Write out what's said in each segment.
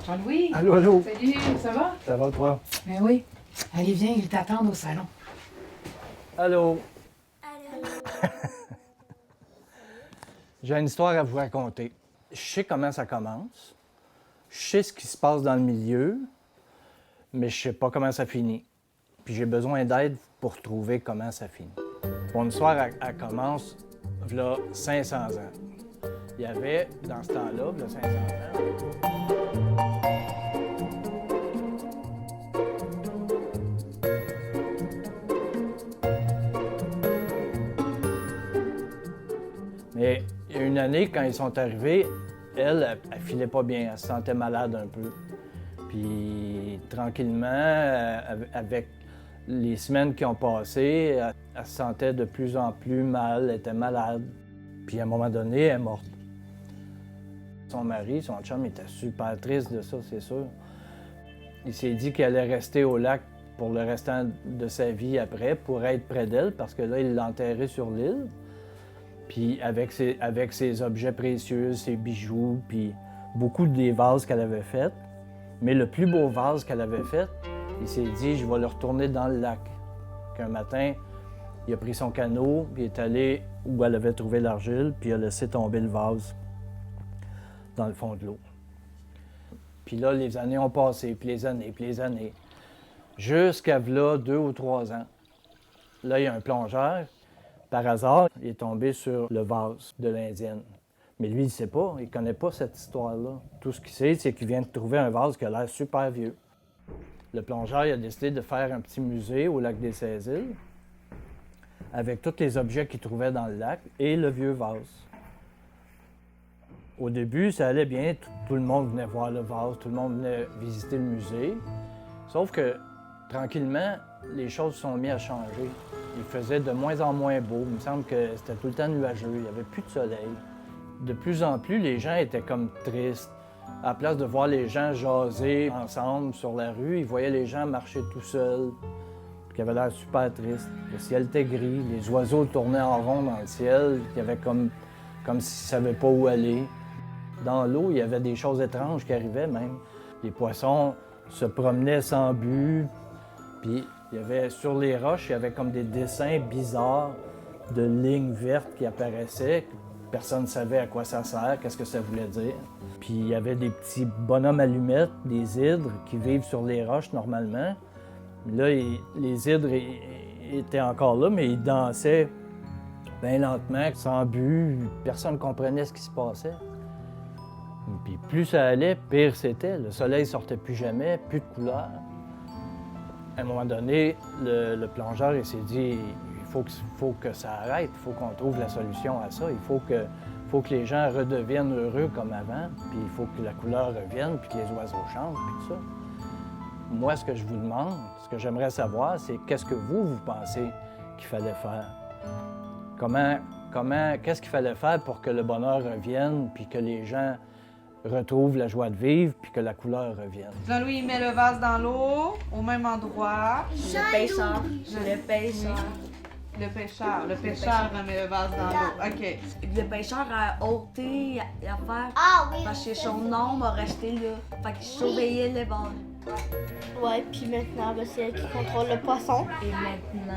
Jean-Louis! Allô, allô! Salut, ça va? Ça va, toi? Ben oui. Allez, viens, ils t'attendent au salon. Allô! J'ai une histoire à vous raconter. Je sais comment ça commence. Je sais ce qui se passe dans le milieu, mais je sais pas comment ça finit. Puis j'ai besoin d'aide pour trouver comment ça finit. Mon histoire, elle commence, là, 500 ans. Il y avait, dans ce temps-là, là, 500 ans, mais il y a une année, quand ils sont arrivés, elle filait pas bien, elle se sentait malade un peu. Puis tranquillement, avec les semaines qui ont passé, elle se sentait de plus en plus mal, elle était malade. Puis à un moment donné, elle est morte. Son mari, son chum, était super triste de ça, c'est sûr. Il s'est dit qu'il allait rester au lac pour le restant de sa vie après, pour être près d'elle, parce que là, il l'a enterrée sur l'île. Puis avec ses objets précieux, ses bijoux, puis beaucoup des vases qu'elle avait faits. Mais le plus beau vase qu'elle avait fait, il s'est dit, je vais le retourner dans le lac. Qu'un matin, il a pris son canot, puis il est allé où elle avait trouvé l'argile, puis il a laissé tomber le vase dans le fond de l'eau. Puis là, les années ont passé, puis les années, jusqu'à là, 2 ou 3 ans. Là, il y a un plongeur. Par hasard, il est tombé sur le vase de l'Indienne. Mais lui, il ne sait pas, il ne connaît pas cette histoire-là. Tout ce qu'il sait, c'est qu'il vient de trouver un vase qui a l'air super vieux. Le plongeur, il a décidé de faire un petit musée au lac des 16 îles avec tous les objets qu'il trouvait dans le lac et le vieux vase. Au début, ça allait bien, tout le monde venait voir le vase, tout le monde venait visiter le musée. Sauf que, tranquillement, les choses se sont mises à changer. Il faisait de moins en moins beau. Il me semble que c'était tout le temps nuageux. Il n'y avait plus de soleil. De plus en plus, les gens étaient comme tristes. À la place de voir les gens jaser ensemble sur la rue, ils voyaient les gens marcher tout seuls, qui avaient l'air super tristes. Le ciel était gris, les oiseaux tournaient en rond dans le ciel, il y avait comme s'ils ne savaient pas où aller. Dans l'eau, il y avait des choses étranges qui arrivaient même. Les poissons se promenaient sans but, puis il y avait, sur les roches, il y avait comme des dessins bizarres de lignes vertes qui apparaissaient. Personne ne savait à quoi ça sert, qu'est-ce que ça voulait dire. Puis il y avait des petits bonhommes allumettes, des hydres, qui vivent sur les roches normalement. Là, les hydres étaient encore là, mais ils dansaient bien lentement, sans but. Personne ne comprenait ce qui se passait. Puis plus ça allait, pire c'était. Le soleil ne sortait plus jamais, plus de couleurs. À un moment donné, le plongeur il s'est dit il faut que ça arrête, il faut qu'on trouve la solution à ça. Il faut que les gens redeviennent heureux comme avant, puis il faut que la couleur revienne, puis que les oiseaux chantent, puis tout ça. Moi, ce que je vous demande, ce que j'aimerais savoir, c'est qu'est-ce que vous pensez qu'il fallait faire? Qu'est-ce qu'il fallait faire pour que le bonheur revienne, puis que les gens retrouvent la joie de vivre, puis que la couleur revienne? Jean-Louis met le vase dans l'eau, au même endroit. Le pêcheur. Le pêcheur remet le vase dans l'eau. OK. Le pêcheur a ôté l'affaire parce que son ombre a resté là. Fait qu'il surveillait les balles. Ouais, puis maintenant, ben, c'est elle qui contrôle le poisson. Et maintenant,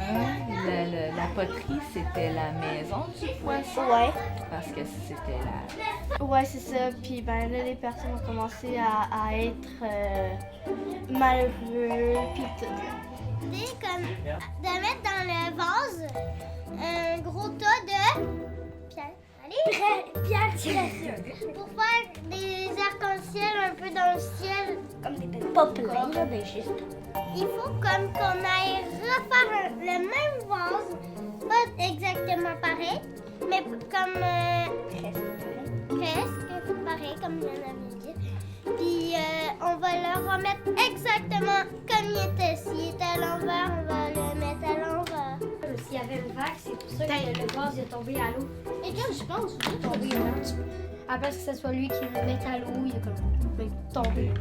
la poterie, c'était la maison du poisson. Ouais. Parce que c'était la... Ouais, c'est ça. Puis ben là, les personnes ont commencé à être malheureux, puis tout. C'est comme de mettre dans le vase un gros tas de pierres. Allez! Pierres pour faire des arcs-en-ciel un peu dans le ciel. Comme des belles pas plein, là, ben juste. Il faut comme qu'on aille refaire le même vase, pas exactement pareil, mais comme presque pareil, comme il y en avait dit. Puis on va le remettre exactement comme il était. S'il était à l'envers, on va le mettre à l'envers. qu'il y avait une vague, c'est pour ça que le vase est tombé à l'eau. Et comme je pense, il est tombé un petit peu. Après que ce soit lui qui le mette à l'eau, il est comme tombé.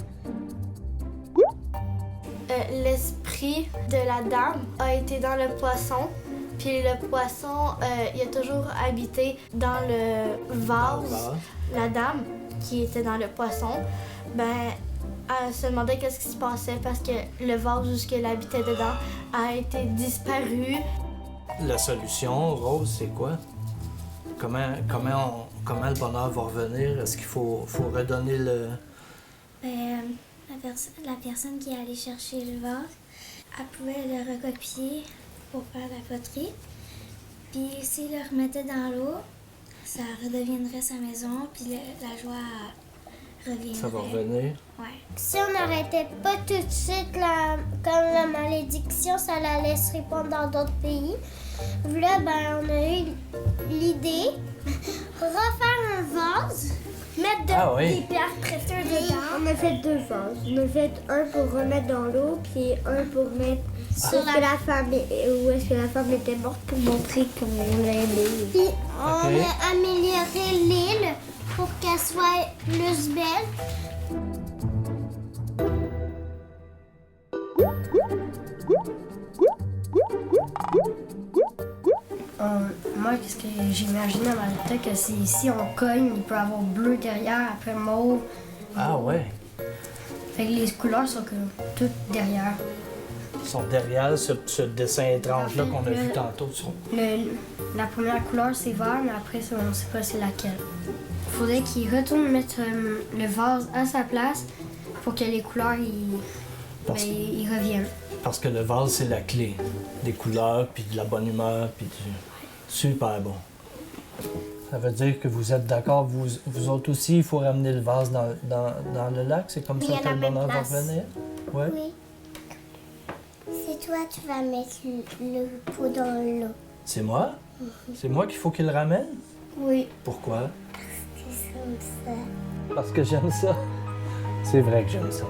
L'esprit de la dame a été dans le poisson. Puis le poisson, il a toujours habité dans le vase. La dame qui était dans le poisson, ben, elle se demandait qu'est-ce qui se passait parce que le vase où elle habitait dedans a été disparu. La solution, Rose, c'est quoi? Comment le bonheur va revenir? Est-ce qu'il faut redonner le... La personne qui est allée chercher le vase, elle pouvait le recopier pour faire la poterie. Puis s'il le remettait dans l'eau, ça redeviendrait sa maison, puis la joie reviendrait. Ça va revenir? Ouais. Si on n'arrêtait pas tout de suite comme la malédiction, ça la laisse répandre dans d'autres pays. Là, ben, on a eu l'idée refaire un vase, mettre des pierres précieuses dedans. On a fait 2 vases. On a fait un pour remettre dans l'eau, puis un pour mettre où est-ce que la femme était morte pour montrer qu'on l'aimait. Puis on a amélioré l'île pour qu'elle soit plus belle. Moi, qu'est-ce que j'imagine dans ma tête, que c'est ici, on cogne, il peut y avoir bleu derrière, après mauve. Ah ouais? Fait que les couleurs sont comme toutes derrière. Ils sont derrière ce dessin étrange-là qu'on a vu tantôt. La première couleur, c'est vert, mais après, on ne sait pas c'est laquelle. Il faudrait qu'il retourne mettre le vase à sa place pour que les couleurs ils reviennent. Parce que le vase, c'est la clé. Des couleurs, puis de la bonne humeur, puis du... Super bon. Ça veut dire que vous êtes d'accord, vous autres aussi, il faut ramener le vase dans le lac? C'est comme ça que le bonheur va revenir? Ouais? Oui. C'est toi, tu vas mettre le pot dans l'eau. C'est moi? C'est moi qu'il faut qu'il le ramène? Oui. Pourquoi? C'est comme ça. Parce que j'aime ça. C'est vrai que j'aime ça.